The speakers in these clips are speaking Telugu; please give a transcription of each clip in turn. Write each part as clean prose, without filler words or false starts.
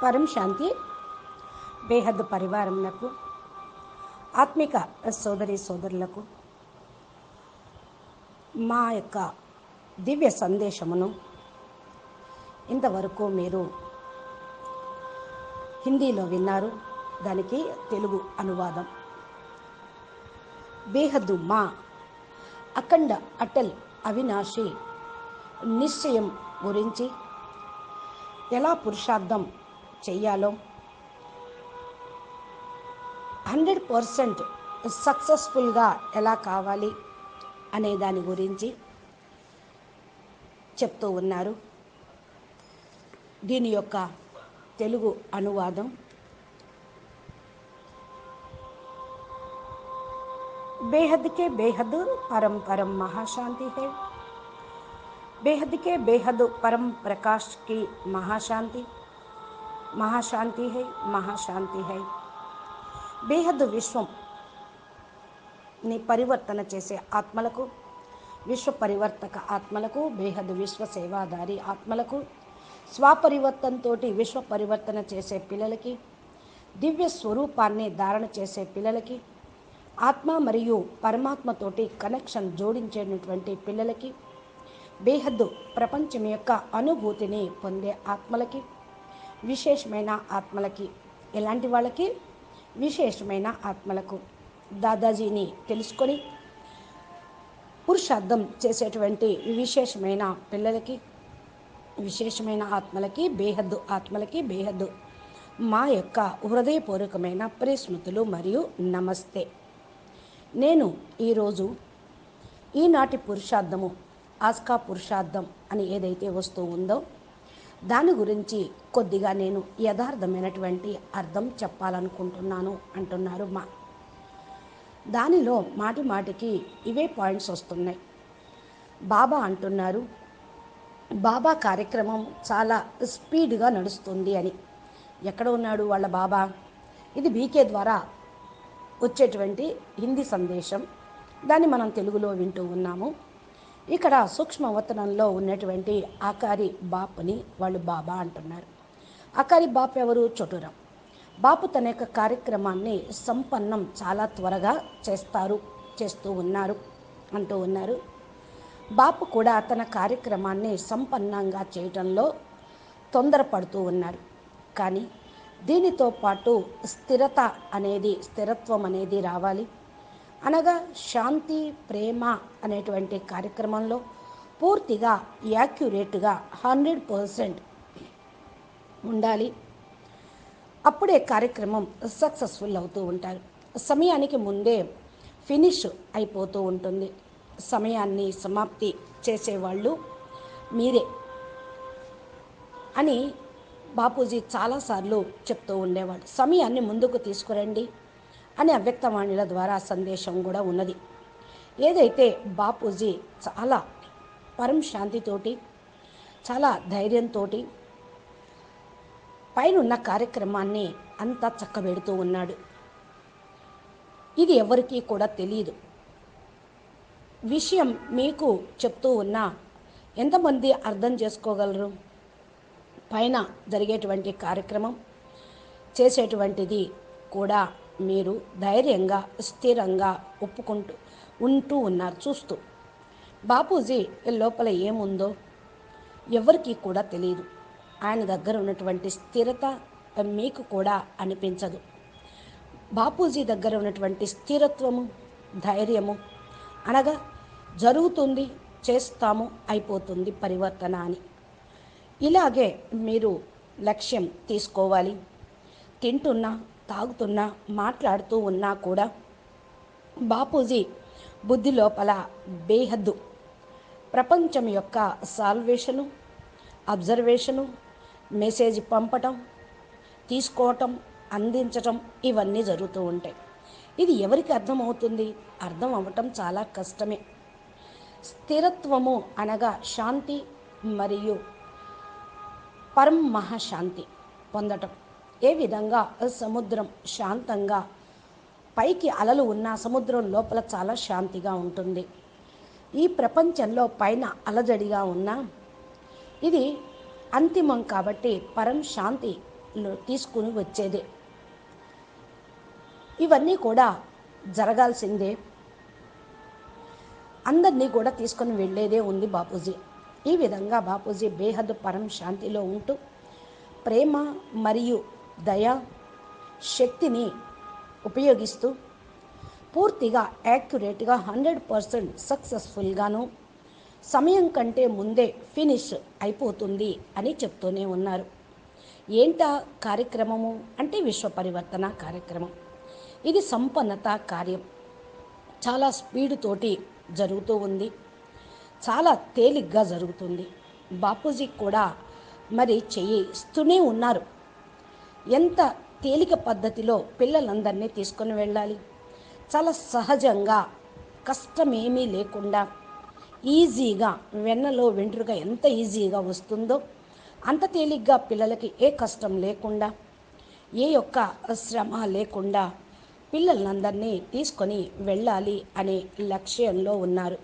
పరం శాంతి బేహద్దు పరివారమునకు ఆత్మిక సోదరి సోదరులకు మా యొక్క దివ్య సందేశమును ఇంతవరకు మీరు హిందీలో విన్నారు. దానికి తెలుగు అనువాదం. బేహద్దు మా అఖండ అటల్ అవినాశి నిశ్చయం గురించి ఎలా పురుషార్థం చెయ్యాలో, 100% సక్సెస్ఫుల్గా ఎలా కావాలి అనే దాని గురించి చెప్తూ ఉన్నారు. దీని యొక్క తెలుగు అనువాదం. बेहद के बेहद परम परम महाशांति है. बेहद के बेहद परम प्रकाश की महाशांति महाशांति है. महाशांति है. బేహద్ విశ్వంని పరివర్తన చేసే ఆత్మలకు, విశ్వ పరివర్తక ఆత్మలకు, బేహద్ విశ్వ సేవాదారి ఆత్మలకు, స్వపరివర్తనతో విశ్వ పరివర్తన చేసే పిల్లలకి, దివ్య స్వరూపాన్ని ధారణ చేసే పిల్లలకి, ఆత్మ మరియు పరమాత్మతోటి కనెక్షన్ జోడించేటటువంటి పిల్లలకి, బేహద్దు ప్రపంచం యొక్క అనుభూతిని పొందే ఆత్మలకి, విశేషమైన ఆత్మలకి, ఎలాంటి వాళ్ళకి? విశేషమైన ఆత్మలకు దాదాజీని తెలుసుకొని పురుషార్థం చేసేటువంటి విశేషమైన పిల్లలకి, విశేషమైన ఆత్మలకి, బేహద్దు ఆత్మలకి, బేహద్దు మా యొక్క హృదయపూర్వకమైన ప్రేస్మృతులు మరియు నమస్తే. నేను ఈరోజు ఈనాటి పురుషార్థము, ఆస్కా పురుషార్థం అని ఏదైతే వస్తూ ఉందో దాని గురించి కొద్దిగా నేను యథార్థమైనటువంటి అర్థం చెప్పాలనుకుంటున్నాను అంటున్నారు మా. దానిలో మాటి మాటికి ఇవే పాయింట్స్ వస్తున్నాయి. బాబా అంటున్నారు, బాబా కార్యక్రమం చాలా స్పీడ్గా నడుస్తుంది అని. ఎక్కడ ఉన్నాడు వాళ్ళ బాబా? ఇది బీకే ద్వారా వచ్చేటువంటి హిందీ సందేశం. దాన్ని మనం తెలుగులో వింటూ ఉన్నాము. ఇక్కడ సూక్ష్మవతనంలో ఉన్నటువంటి ఆకారి బాపుని వాళ్ళు బాబా అంటున్నారు. ఆకారి బాపు ఎవరు? చోటురాం బాపు తన యొక్క కార్యక్రమాన్ని సంపన్నం చాలా త్వరగా చేస్తూ ఉన్నారు అంటూ ఉన్నారు. బాపు కూడా తన కార్యక్రమాన్ని సంపన్నంగా చేయటంలో తొందరపడుతూ ఉన్నారు. కానీ దీనితో పాటు స్థిరత్వం అనేది రావాలి. అనగా శాంతి, ప్రేమ అనేటువంటి కార్యక్రమంలో పూర్తిగా యాక్యురేట్గా 100% ఉండాలి. అప్పుడే కార్యక్రమం సక్సెస్ఫుల్ అవుతూ ఉంటారు. సమయానికి ముందే ఫినిష్ అయిపోతూ ఉంటుంది. సమయాన్ని సమాప్తి చేసేవాళ్ళు మీరే అని బాపూజీ చాలాసార్లు చెప్తూ ఉండేవాడు. సమయాన్ని ముందుకు తీసుకురండి అని అవ్యక్తవాణిల ద్వారా సందేశం కూడా ఉన్నది. ఏదైతే బాపూజీ చాలా పరం శాంతితోటి, చాలా ధైర్యంతో పైనున్న కార్యక్రమాన్ని అంతా చక్కబెడుతూ ఉన్నాడు. ఇది ఎవరికీ కూడా తెలియదు. విషయం మీకు చెప్తూ ఉన్నా ఎంతమంది అర్థం చేసుకోగలరు? పైన జరిగేటువంటి కార్యక్రమం చేసేటువంటిది కూడా మీరు ధైర్యంగా, స్థిరంగా ఉంటూ ఉన్నారు చూస్తూ. బాపూజీ లోపల ఏముందో ఎవరికీ కూడా తెలియదు. ఆయన దగ్గర ఉన్నటువంటి స్థిరత మీకు కూడా అనిపించదు. బాపూజీ దగ్గర ఉన్నటువంటి స్థిరత్వము, ధైర్యము, అనగా జరుగుతుంది, చేస్తాము, అయిపోతుంది పరివర్తన అని. ఇలాగే మీరు లక్ష్యం తీసుకోవాలి. తింటున్నా, తాగుతున్నా, మాట్లాడుతూ ఉన్నా కూడా బాపూజీ బుద్ధి లోపల బేహద్దు ప్రపంచం యొక్క సాల్వేషను, అబ్జర్వేషను, మెసేజ్ పంపటం, తీసుకోవటం, అందించటం ఇవన్నీ జరుగుతూ ఉంటాయి. ఇది ఎవరికి అర్థమవుతుంది? అర్థం అవ్వటం చాలా కష్టమే. స్థిరత్వము అనగా శాంతి మరియు పరం మహాశాంతి పొందటం. ఏ విధంగా సముద్రం శాంతంగా, పైకి అలలు ఉన్న సముద్రం లోపల చాలా శాంతిగా ఉంటుంది. ఈ ప్రపంచంలో పైన అలజడిగా ఉన్న ఇది అంతిమం కాబట్టి పరం శాంతి తీసుకుని వచ్చేదే. ఇవన్నీ కూడా జరగాల్సిందే. అందరినీ కూడా తీసుకొని వెళ్ళేదే ఉంది బాపూజీ. ఈ విధంగా బాపూజీ బేహద్ పరం శాంతిలో ఉంటూ ప్రేమ మరియు దయ శక్తిని ఉపయోగిస్తూ పూర్తిగా యాక్యురేట్గా 100% సక్సెస్ఫుల్గాను సమయం కంటే ముందే ఫినిష్ అయిపోతుంది అని చెప్తూనే ఉన్నారు. ఏంటా కార్యక్రమము అంటే విశ్వ పరివర్తన కార్యక్రమం. ఇది సంపన్నత కార్యం. చాలా స్పీడ్ తోటి జరుగుతూ ఉంది. చాలా తేలిగ్గా జరుగుతుంది. బాపూజీ కూడా మరి చేయిస్తూనే ఉన్నారు. ఎంత తేలిక పద్ధతిలో పిల్లలందరినీ తీసుకొని వెళ్ళాలి, చాలా సహజంగా కష్టమేమీ లేకుండా ఈజీగా వెన్నలో వెంట్రుక ఎంత ఈజీగా వస్తుందో అంత తేలిగ్గా పిల్లలకి ఏ కష్టం లేకుండా ఏ యొక్క శ్రమ లేకుండా పిల్లలందరినీ తీసుకొని వెళ్ళాలి అనే లక్ష్యంలో ఉన్నారు.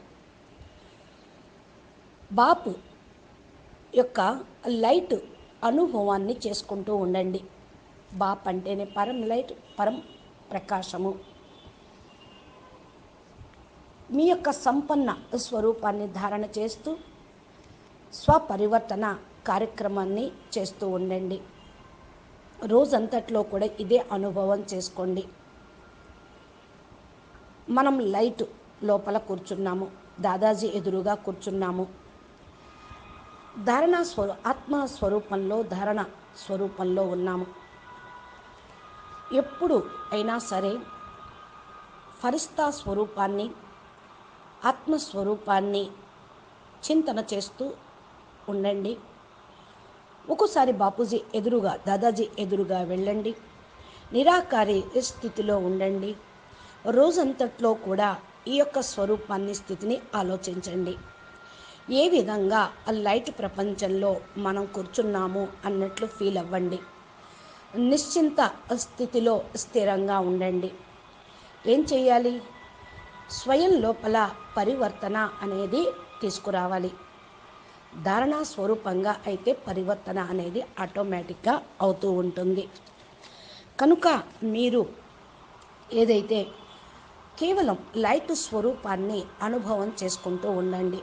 బాపు యొక్క లైట్ అనుభవాన్ని చేసుకుంటూ ఉండండి. బాప్ అంటేనే పరం లైట్, పరం ప్రకాశము. మీ యొక్క సంపన్న స్వరూపాన్ని ధారణ చేస్తూ స్వపరివర్తన కార్యక్రమాన్ని చేస్తూ ఉండండి. రోజంతట్లో కూడా ఇదే అనుభవం చేసుకోండి. మనం లైట్ లోపల కూర్చున్నాము, దాదాజీ ఎదురుగా కూర్చున్నాము. ఆత్మస్వరూపంలో ధారణ స్వరూపంలో ఉన్నాము. ఎప్పుడు అయినా సరే ఫరిస్తా స్వరూపాన్ని, ఆత్మస్వరూపాన్ని చింతన చేస్తూ ఉండండి. ఒక్కోసారి బాపూజీ ఎదురుగా, దాదాజీ ఎదురుగా వెళ్ళండి. నిరాకారి స్థితిలో ఉండండి. రోజంతట్లో కూడా ఈ యొక్క స్వరూపాన్ని, స్థితిని ఆలోచించండి. ఏ విధంగా ఆ లైట్ ప్రపంచంలో మనం కూర్చున్నాము అన్నట్లు ఫీల్ అవ్వండి. నిశ్చింత స్థితిలో స్థిరంగా ఉండండి. ఏం చేయాలి? స్వయం లోపల పరివర్తన అనేది తీసుకురావాలి. ధారణా స్వరూపంగా అయితే పరివర్తన అనేది ఆటోమేటిక్గా అవుతూ ఉంటుంది. కనుక మీరు ఏదైతే కేవలం లైట్ స్వరూపాన్ని అనుభవం చేసుకుంటూ ఉండండి.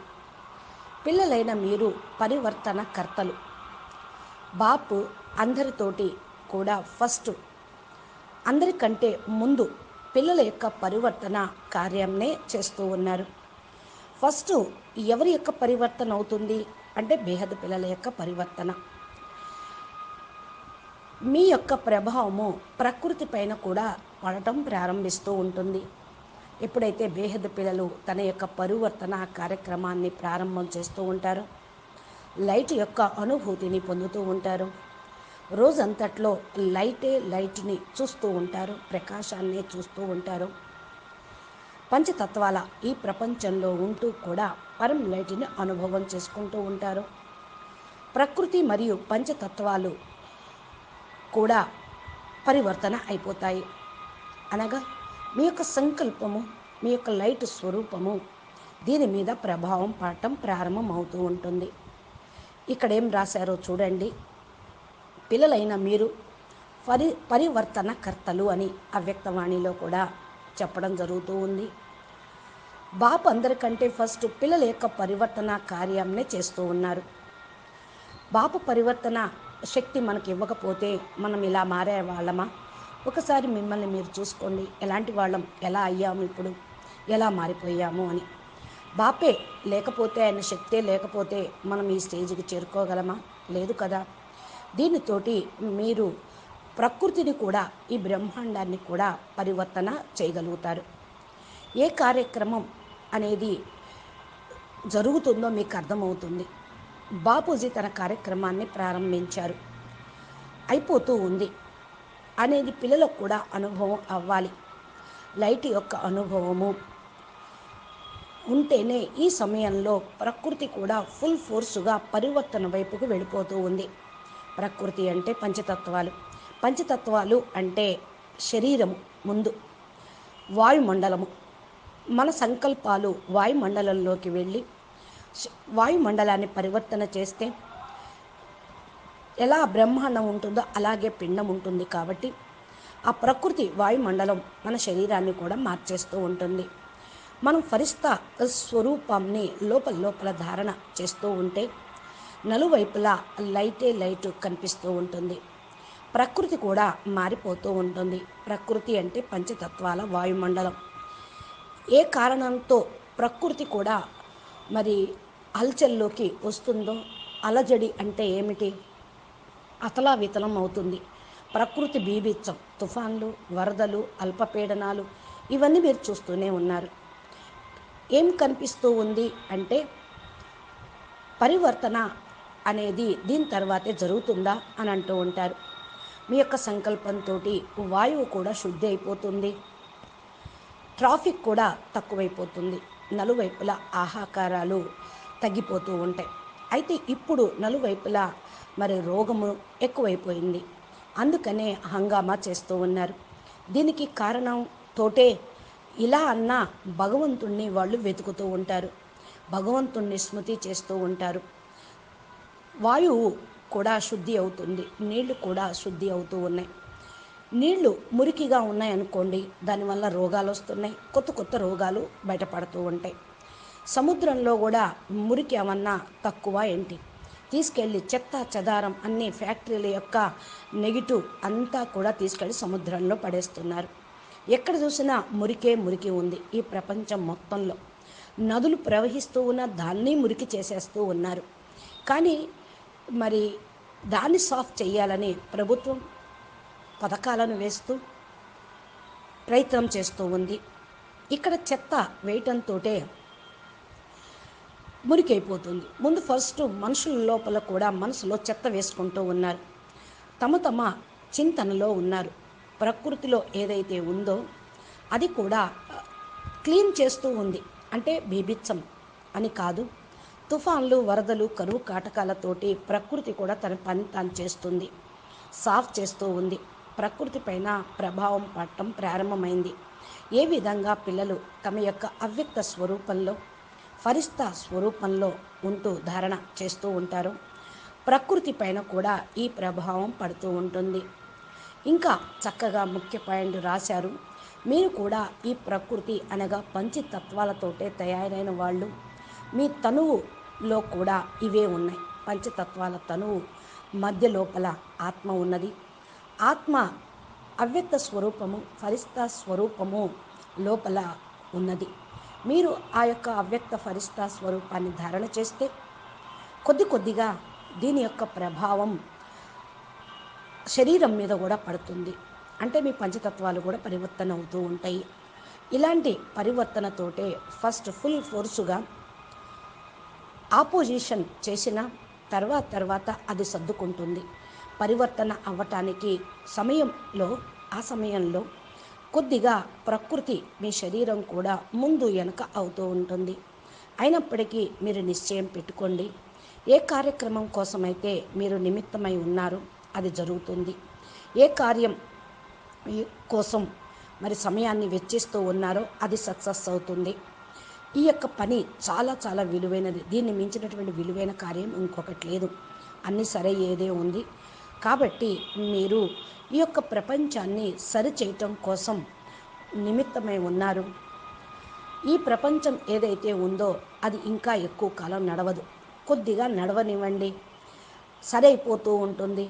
పిల్లలైన మీరు పరివర్తన కర్తలు. బాపు అందరితోటి కూడా ఫస్ట్, అందరికంటే ముందు పిల్లల యొక్క పరివర్తన కార్యంనే చేస్తూ ఉన్నారు. ఫస్ట్ ఎవరి యొక్క పరివర్తన అవుతుంది అంటే బేహద్ పిల్లల యొక్క పరివర్తన. మీ యొక్క ప్రభావము ప్రకృతి పైన కూడా పడటం ప్రారంభిస్తూ ఉంటుంది. ఎప్పుడైతే బేహద్ పిల్లలు తన యొక్క పరివర్తన కార్యక్రమాన్ని ప్రారంభం చేస్తూ ఉంటారో, లైట్ యొక్క అనుభూతిని పొందుతూ ఉంటారు. రోజంతట్లో లైట్ని చూస్తూ ఉంటారు, ప్రకాశాన్ని చూస్తూ ఉంటారు. పంచతత్వాల ఈ ప్రపంచంలో ఉంటూ కూడా పరం లైట్ని అనుభవం చేసుకుంటూ ఉంటారు. ప్రకృతి మరియు పంచతత్వాలు కూడా పరివర్తన అయిపోతాయి. అనగా మీ యొక్క సంకల్పము, మీ యొక్క లైట్ స్వరూపము దీని మీద ప్రభావం పడటం ప్రారంభం అవుతూ ఉంటుంది. ఇక్కడ ఏం రాశారో చూడండి. పిల్లలైన మీరు పరివర్తన కర్తలు అని అవ్యక్తవాణిలో కూడా చెప్పడం జరుగుతూ ఉంది. బాపు అందరికంటే ఫస్ట్ పిల్లల యొక్క పరివర్తన కార్యాన్నే చేస్తూ ఉన్నారు. బాపు పరివర్తన శక్తి మనకి ఇవ్వకపోతే మనం ఇలా మారే వాళ్ళమా? ఒకసారి మిమ్మల్ని మీరు చూసుకోండి. ఎలాంటి వాళ్ళం, ఎలా అయ్యాము, ఇప్పుడు ఎలా మారిపోయాము అని. బాపే లేకపోతే, ఆయన శక్తే లేకపోతే మనం ఈ స్టేజ్కి చేరుకోగలమా? లేదు కదా. దీనితోటి మీరు ప్రకృతిని కూడా, ఈ బ్రహ్మాండాన్ని కూడా పరివర్తన చేయగలుగుతారు. ఏ కార్యక్రమం అనేది జరుగుతుందో మీకు అర్థమవుతుంది. బాపూజీ తన కార్యక్రమాన్ని ప్రారంభించారు, అయిపోతూ ఉంది అనేది పిల్లలకు కూడా అనుభవం అవ్వాలి. లైట్ యొక్క అనుభవము ఉంటేనే ఈ సమయంలో ప్రకృతి కూడా ఫుల్ ఫోర్సుగా పరివర్తన వైపుకు వెళ్ళిపోతూ ఉంది. ప్రకృతి అంటే పంచతత్వాలు. పంచతత్వాలు అంటే శరీరము ముందు, వాయుమండలము. మన సంకల్పాలు వాయుమండలంలోకి వెళ్ళి వాయుమండలాన్ని పరివర్తన చేస్తే ఎలా బ్రహ్మాండం ఉంటుందో అలాగే పిండం ఉంటుంది కాబట్టి ఆ ప్రకృతి వాయుమండలం మన శరీరాన్ని కూడా మార్చేస్తూ ఉంటుంది. మనం ఫరిస్తా స్వరూపాన్ని లోపల లోపల ధారణ చేస్తూ ఉంటే నలువైపులా లైటు కనిపిస్తూ ఉంటుంది. ప్రకృతి కూడా మారిపోతూ ఉంటుంది. ప్రకృతి అంటే పంచతత్వాల వాయుమండలం. ఏ కారణంతో ప్రకృతి కూడా మరి హల్చల్లోకి వస్తుందో, అలజడి అంటే ఏమిటి? అతలావితలం అవుతుంది. ప్రకృతి బీభత్సం, తుఫాన్లు, వరదలు, అల్పపీడనాలు ఇవన్నీ మీరు చూస్తూనే ఉన్నారు. ఏం కనిపిస్తూ ఉంది అంటే పరివర్తన అనేది దీని తర్వాతే జరుగుతుందా అని అంటూ ఉంటారు. మీ యొక్క సంకల్పంతో వాయువు కూడా శుద్ధి అయిపోతుంది, ట్రాఫిక్ కూడా తక్కువైపోతుంది, నలువైపులా ఆహాకారాలు తగ్గిపోతూ ఉంటాయి. అయితే ఇప్పుడు నలువైపులా మరి రోగము ఎక్కువైపోయింది. అందుకనే హంగామా చేస్తూ ఉన్నారు. దీనికి కారణం తోటే ఇలా అన్న భగవంతుణ్ణి వాళ్ళు వెతుకుతూ ఉంటారు, భగవంతుణ్ణి స్మృతి చేస్తూ ఉంటారు. వాయువు కూడా శుద్ధి అవుతుంది, నీళ్లు కూడా శుద్ధి అవుతూ ఉన్నాయి. నీళ్లు మురికిగా ఉన్నాయనుకోండి, దానివల్ల రోగాలు వస్తున్నాయి, కొత్త కొత్త రోగాలు బయటపడుతూ ఉంటాయి. సముద్రంలో కూడా మురికి ఏమన్నా తక్కువ ఏంటి? తీసుకెళ్ళి చెత్త చెదారం అన్ని ఫ్యాక్టరీల యొక్క నెగిటివ్ అంతా కూడా తీసుకెళ్ళి సముద్రంలో పడేస్తున్నారు. ఎక్కడ చూసినా మురికి ఉంది. ఈ ప్రపంచం మొత్తంలో నదులు ప్రవహిస్తూ ఉన్న దాన్ని మురికి చేసేస్తూ ఉన్నారు. కానీ మరి దాన్ని సాఫ్ చేయాలని ప్రభుత్వం పథకాలను వేస్తూ ప్రయత్నం చేస్తూ ఉంది. ఇక్కడ చెత్త వేయటంతో మురికైపోతుంది. ముందు ఫస్ట్ మనుషుల లోపల కూడా మనసులో చెత్త వేసుకుంటూ ఉన్నారు, తమ చింతనలో ఉన్నారు. ప్రకృతిలో ఏదైతే ఉందో అది కూడా క్లీన్ చేస్తూ ఉంది. అంటే బీభత్సం అని కాదు, తుఫాన్లు, వరదలు, కరువు కాటకాలతోటి ప్రకృతి కూడా తన పని తాను చేస్తుంది, సాఫ్ చేస్తూ ఉంది. ప్రకృతి పైన ప్రభావం పడటం ప్రారంభమైంది. ఏ విధంగా పిల్లలు తమ యొక్క అవ్యక్త స్వరూపంలో, ఫరిస్తా స్వరూపంలో ఉంటూ ధారణ చేస్తూ ఉంటారో ప్రకృతి పైన కూడా ఈ ప్రభావం పడుతూ ఉంటుంది. ఇంకా చక్కగా ముఖ్య పాయింట్ రాశారు. మీరు కూడా ఈ ప్రకృతి అనగా పంచతత్వాలతోటే తయారైన వాళ్ళు. మీ తనువులో కూడా ఇవే ఉన్నాయి. పంచతత్వాల తనువు మధ్య లోపల ఆత్మ ఉన్నది. ఆత్మ అవ్యక్త స్వరూపము, ఫరిస్తా స్వరూపము లోపల ఉన్నది. మీరు ఆ యొక్క అవ్యక్త ఫరిస్తా స్వరూపాన్ని ధారణ చేస్తే కొద్దిగా దీని యొక్క ప్రభావం శరీరం మీద కూడా పడుతుంది. అంటే మీ పంచతత్వాలు కూడా పరివర్తన అవుతూ ఉంటాయి. ఇలాంటి పరివర్తనతోటే ఫస్ట్ ఫుల్ ఫోర్సుగా ఆపోజిషన్ చేసిన తర్వాత అది సర్దుకుంటుంది. పరివర్తన అవ్వటానికి ఆ సమయంలో కొద్దిగా ప్రకృతి మీ శరీరం కూడా ముందు వెనక అవుతూ ఉంటుంది. అయినప్పటికీ మీరు నిశ్చయం పెట్టుకోండి, ఏ కార్యక్రమం కోసమైతే మీరు నిమిత్తమై ఉన్నారో అది జరుగుతుంది. ఏ కార్యం కోసం మరి సమయాన్ని వెచ్చిస్తూ ఉన్నారో అది సక్సెస్ అవుతుంది. ఈ యొక్క పని చాలా చాలా విలువైనది. దీన్ని మించినటువంటి విలువైన కార్యం ఇంకొకటి లేదు. అన్నీ సరయ్యేదే ఉంది. కాబట్టి మీరు ఈ యొక్క ప్రపంచాన్ని సరిచేయటం కోసం నిమిత్తమై ఉన్నారు. ఈ ప్రపంచం ఏదైతే ఉందో అది ఇంకా ఎక్కువ కాలం నడవదు. కొద్దిగా నడవనివ్వండి, సరైపోతూ ఉంటుంది.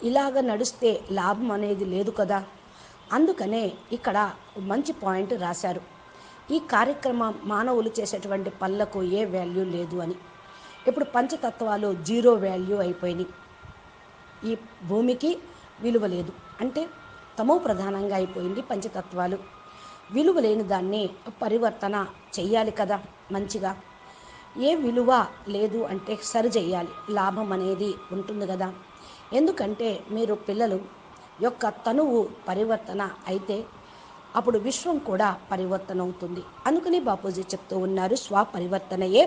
ఇలాగ నడిస్తే లాభం అనేది లేదు కదా. అందుకనే ఇక్కడ మంచి పాయింట్ రాశారు. ఈ కార్యక్రమం మానవులు చేసేటువంటి పనులకు ఏ వాల్యూ లేదు అని. ఇప్పుడు పంచతత్వాలు జీరో వాల్యూ అయిపోయినాయి. ఈ భూమికి విలువ లేదు, అంటే తమో ప్రధానంగా అయిపోయింది పంచతత్వాలు. విలువ లేని దాన్ని పరివర్తన చెయ్యాలి కదా మంచిగా. ఏ విలువ లేదు అంటే సరి చేయాలి, లాభం అనేది ఉంటుంది కదా. ఎందుకంటే మీరు పిల్లలు యొక్క తనువు పరివర్తన అయితే అప్పుడు విశ్వం కూడా పరివర్తన అవుతుంది. అందుకని బాపూజీ చెప్తూ ఉన్నారు, స్వపరివర్తనయే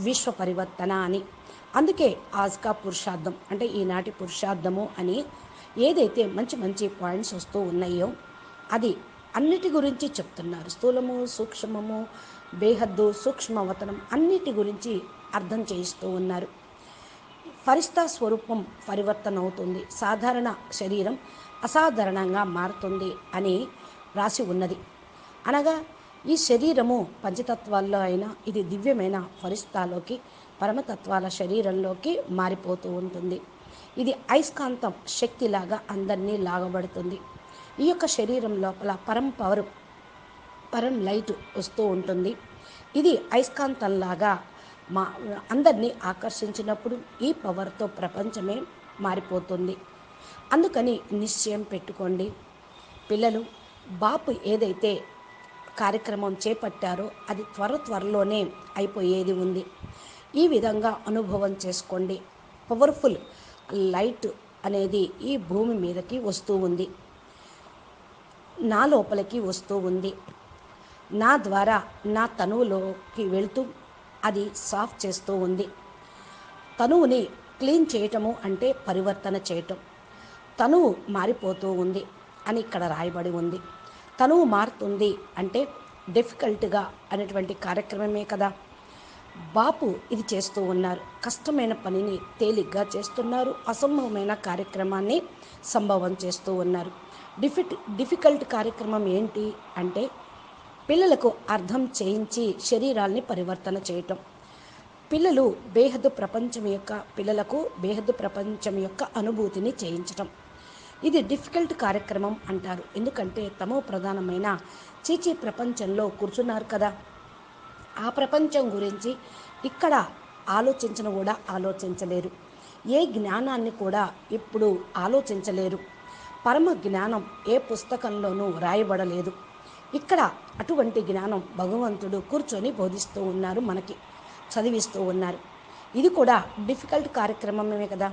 విశ్వ పరివర్తన అని. అందుకే ఆజ్కా పురుషార్థం అంటే ఈనాటి పురుషార్థము అని ఏదైతే మంచి మంచి పాయింట్స్ వస్తూ ఉన్నాయో అది అన్నిటి గురించి చెప్తున్నారు. స్థూలము, సూక్ష్మము, బేహద్దు, సూక్ష్మవతనం అన్నిటి గురించి అర్థం చేయిస్తూ ఉన్నారు. ఫరిస్తా స్వరూపం పరివర్తన అవుతుంది. సాధారణ శరీరం అసాధారణంగా మారుతుంది అని రాసి ఉన్నది. అనగా ఈ శరీరము పంచతత్వాల్లో అయినా ఇది దివ్యమైన ఫరిస్తాలోకి పరమతత్వాల శరీరంలోకి మారిపోతూ ఉంటుంది. ఇది అయస్కాంతం శక్తిలాగా అందరినీ లాగబడుతుంది. ఈ యొక్క శరీరం లోపల పరం లైట్ వస్తూ ఉంటుంది. ఇది అయస్కాంతంలాగా అందరినీ ఆకర్షించినప్పుడు ఈ పవర్తో ప్రపంచమే మారిపోతుంది. అందుకని నిశ్చయం పెట్టుకోండి పిల్లలు, బాపు ఏదైతే కార్యక్రమం చేపట్టారో అది త్వరలోనే అయిపోయేది ఉంది. ఈ విధంగా అనుభవం చేసుకోండి. పవర్ఫుల్ లైట్ అనేది ఈ భూమి మీదకి వస్తూ ఉంది, నా లోపలికి వస్తూ ఉంది. నా ద్వారా నా తనువులోకి వెళ్తూ అది సాఫ్ చేస్తూ ఉంది. తనువుని క్లీన్ చేయటము అంటే పరివర్తన చేయటం. తనువు మారిపోతూ ఉంది అని ఇక్కడ రాయబడి ఉంది. తనువు మారుతుంది అంటే డిఫికల్ట్గా అనేటువంటి కార్యక్రమమే కదా. బాపు ఇది చేస్తూ ఉన్నారు. కష్టమైన పనిని తేలిగ్గా చేస్తున్నారు. అసంభవమైన కార్యక్రమాన్ని సంభవం చేస్తూ ఉన్నారు. డిఫికల్ట్ కార్యక్రమం ఏంటి అంటే పిల్లలకు అర్థం చేయించి శరీరాల్ని పరివర్తన చేయటం. పిల్లలకు బేహద్దు ప్రపంచం యొక్క అనుభూతిని చేయించటం. ఇది డిఫికల్ట్ కార్యక్రమం అంటారు. ఎందుకంటే తమో ప్రధానమైన చీచీ ప్రపంచంలో కూర్చున్నారు కదా. ఆ ప్రపంచం గురించి ఇక్కడ ఆలోచించలేరు. ఏ జ్ఞానాన్ని కూడా ఇప్పుడు ఆలోచించలేరు. పరమ జ్ఞానం ఏ పుస్తకంలోనూ రాయబడలేదు. ఇక్కడ అటువంటి జ్ఞానం భగవంతుడు కూర్చొని బోధిస్తూ ఉన్నారు, మనకి చదివిస్తూ ఉన్నారు. ఇది కూడా డిఫికల్ట్ కార్యక్రమమే కదా.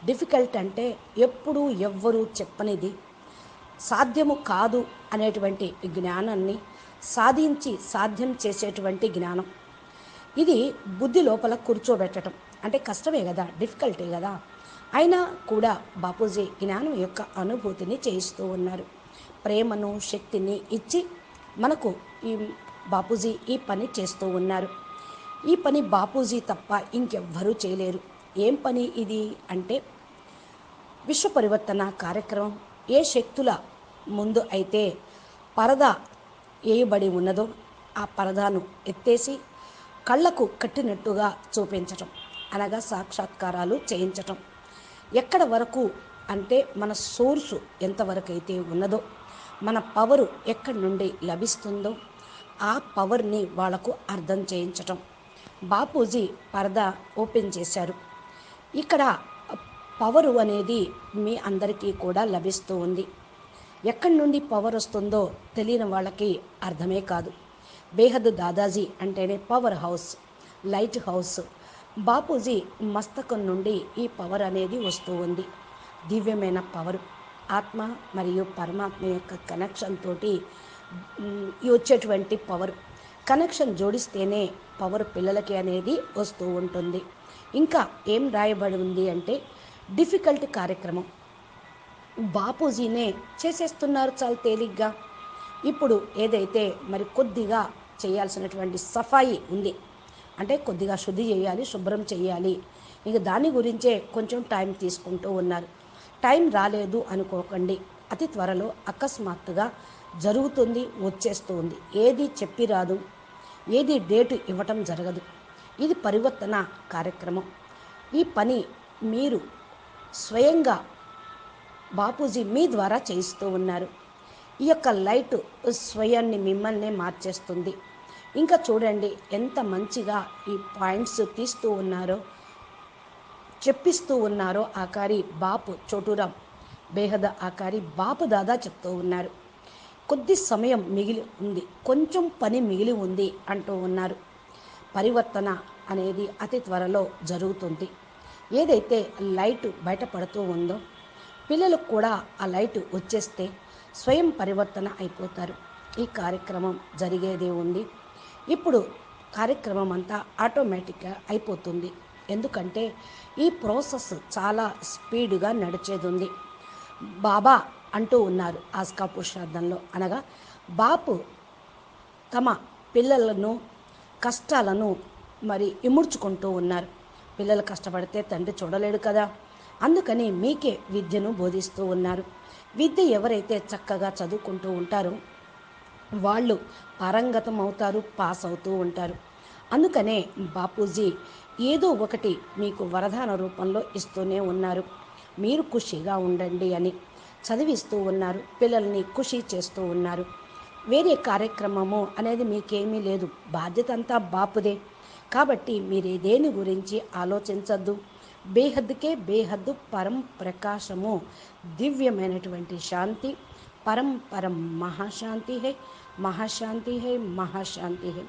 డిఫికల్ట్ అంటే ఎప్పుడూ ఎవ్వరూ చెప్పనిది, సాధ్యము కాదు అనేటువంటి జ్ఞానాన్ని సాధించి సాధ్యం చేసేటువంటి జ్ఞానం. ఇది బుద్ధి లోపల కూర్చోబెట్టడం అంటే కష్టమే కదా, డిఫికల్టే కదా. అయినా కూడా బాపూజీ జ్ఞానం యొక్క అనుభూతిని చేయిస్తూ ఉన్నారు. ప్రేమను శక్తిని ఇచ్చి మనకు ఈ బాపూజీ ఈ పని చేస్తూ ఉన్నారు. ఈ పని బాపూజీ తప్ప ఇంకెవ్వరూ చేయలేరు. ఏం పని ఇది అంటే విశ్వ పరివర్తన కార్యక్రమం. ఏ శక్తుల ముందు అయితే పరదా వేయబడి ఉన్నదో ఆ పరదాను ఎత్తేసి కళ్ళకు కట్టినట్టుగా చూపించటం, అనగా సాక్షాత్కారాలు చేయించటం. ఎక్కడ వరకు అంటే మన సోర్సు ఎంతవరకు అయితే ఉన్నదో, మన పవరు ఎక్కడి నుండి లభిస్తుందో ఆ పవర్ని వాళ్లకు అర్థం చేయించటం. బాపూజీ పరదా ఓపెన్ చేశారు. ఇక్కడ పవరు అనేది మీ అందరికీ కూడా లభిస్తూ ఉంది. ఎక్కడి నుండి పవర్ వస్తుందో తెలియని వాళ్ళకి అర్థమే కాదు. బేహద్ దాదాజీ అంటేనే powerhouse, lighthouse. Bapuji మస్తకం నుండి ఈ పవర్ అనేది వస్తూ ఉంది. దివ్యమైన పవరు, ఆత్మ మరియు పరమాత్మ యొక్క కనెక్షన్ తోటి వచ్చేటువంటి పవర్. కనెక్షన్ జోడిస్తేనే పవర్ పిల్లలకి అనేది వస్తూ ఉంటుంది. ఇంకా ఏం రాయబడి ఉంది అంటే డిఫికల్ట్ కార్యక్రమం బాపూజీనే చేసేస్తున్నారు చాలా తేలిగ్గా. ఇప్పుడు ఏదైతే మరి కొద్దిగా చేయాల్సినటువంటి సఫాయి ఉంది అంటే కొద్దిగా శుద్ధి చేయాలి, శుభ్రం చేయాలి. ఇక దాని గురించే కొంచెం టైం తీసుకుంటూ ఉన్నారు. టైం రాలేదు అనుకోకండి, అతి త్వరలో అకస్మాత్తుగా జరుగుతుంది, వచ్చేస్తూ ఉంది. ఏది చెప్పి రాదు, ఏది డేటు ఇవ్వటం జరగదు. ఇది పరివర్తన కార్యక్రమం. ఈ పని మీరు స్వయంగా బాపూజీ మీ ద్వారా చేయిస్తూ ఉన్నారు. ఈ యొక్క లైట్ స్వయాన్ని మిమ్మల్ని మార్చేస్తుంది. ఇంకా చూడండి ఎంత మంచిగా ఈ పాయింట్స్ తీస్తూ ఉన్నారో, చెప్పిస్తూ ఉన్నారో. ఆకారి బాపు చోటురాం బేహద్ ఆకారి బాపు దాదా చెప్తూ ఉన్నారు. కొద్ది సమయం మిగిలి ఉంది, కొంచెం పని మిగిలి ఉంది అంటూ ఉన్నారు. పరివర్తన అనేది అతి త్వరలో జరుగుతుంది. ఏదైతే లైట్ బయటపడుతూ ఉందో పిల్లలకు కూడా ఆ లైట్ వచ్చేస్తే స్వయం పరివర్తన అయిపోతారు. ఈ కార్యక్రమం జరిగేదే ఉంది. ఇప్పుడు కార్యక్రమం అంతా ఆటోమేటిక్గా అయిపోతుంది. ఎందుకంటే ఈ ప్రాసెస్ చాలా స్పీడ్గా నడిచేది ఉంది. బాబా అంటూ ఉన్నారు ఆస్కా పురుషార్థంలో, అనగా బాపు తమ పిల్లలను కష్టాలను మరి ఇముడ్చుకుంటూ ఉన్నారు. పిల్లలు కష్టపడితే తండ్రి చూడలేడు కదా. అందుకని మీకే విద్యను బోధిస్తూ ఉన్నారు. విద్య ఎవరైతే చక్కగా చదువుకుంటూ ఉంటారో వాళ్ళు పారంగతం అవుతారు, పాస్ అవుతూ ఉంటారు. అందుకనే బాపూజీ ఏదో ఒకటి మీకు వరదాన రూపంలో ఇస్తూనే ఉన్నారు. మీరు ఖుషిగా ఉండండి అని చదివిస్తూ ఉన్నారు, పిల్లల్ని ఖుషి చేస్తూ ఉన్నారు. వేరే కార్యక్రమము అనేది మీకేమీ లేదు, బాధ్యత అంతా బాపుదే. కాబట్టి మీరు దేని గురించి ఆలోచించద్దు. బేహద్దుకే బేహద్దు పరం ప్రకాశము, దివ్యమైనటువంటి శాంతి, పరం పరం మహాశాంతి హై, మహాశాంతి హై, మహాశాంతి హై,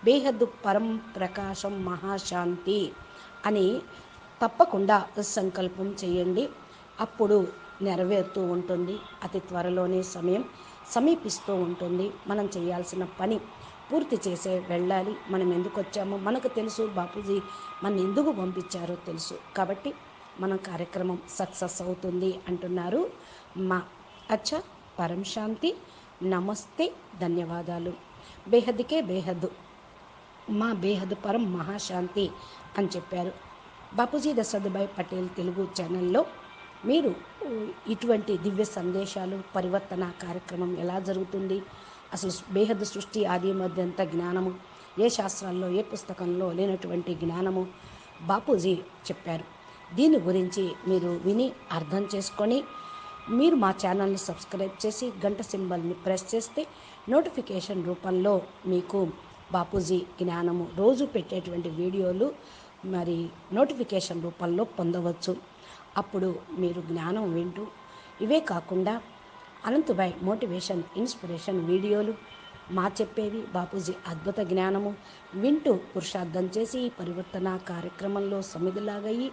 బేహద్దు పరం ప్రకాశం మహాశాంతి అని తప్పకుండా సంకల్పం చేయండి. అప్పుడు నెరవేరుతూ ఉంటుంది. అతి త్వరలోనే సమయం సమీపిస్తూ ఉంటుంది. మనం చేయాల్సిన పని పూర్తి చేసే వెళ్ళాలి. మనం ఎందుకు వచ్చామో మనకు తెలుసు, బాపూజీ మన ఎందుకు పంపించారో తెలుసు. కాబట్టి మన కార్యక్రమం సక్సెస్ అవుతుంది అంటున్నారు. మా అచ్చా, పరం శాంతి, నమస్తే, ధన్యవాదాలు. బేహద్దుకే బేహద్దు, మా బేహద్ పరం మహాశాంతి అని చెప్పారు. బాపూజీ దశరథభాయ్ పటేల్ తెలుగు ఛానల్లో మీరు ఇటువంటి దివ్య సందేశాలు, పరివర్తన కార్యక్రమం ఎలా జరుగుతుంది, అసలు బేహద్ సృష్టి ఆది మధ్యంత జ్ఞానము ఏ శాస్త్రాల్లో ఏ పుస్తకంలో లేనటువంటి జ్ఞానము బాపూజీ చెప్పారు. దీని గురించి మీరు విని అర్థం చేసుకొని మీరు మా ఛానల్ని సబ్స్క్రైబ్ చేసి గంట సింబల్ని ప్రెస్ చేస్తే నోటిఫికేషన్ రూపంలో మీకు బాపూజీ జ్ఞానము రోజు పెట్టేటువంటి వీడియోలు మరి నోటిఫికేషన్ రూపంలో పొందవచ్చు. అప్పుడు మీరు జ్ఞానం వింటూ, ఇవే కాకుండా అనంతభాయ్ మోటివేషన్ ఇన్స్పిరేషన్ వీడియోలు, మా చెప్పేవి బాపూజీ అద్భుత జ్ఞానము వింటూ పురుషార్థం చేసి ఈ పరివర్తన కార్యక్రమంలో సమిధిలాగయ్యి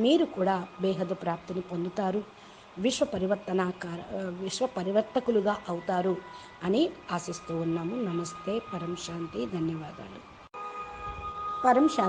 మీరు కూడా బేహద్ ప్రాప్తిని పొందుతారు, విశ్వ పరివర్తకులుగా అవుతారు అని ఆశిస్తూ ఉన్నాము. నమస్తే, పరం శాంతి, ధన్యవాదాలు. పరం శాంతి.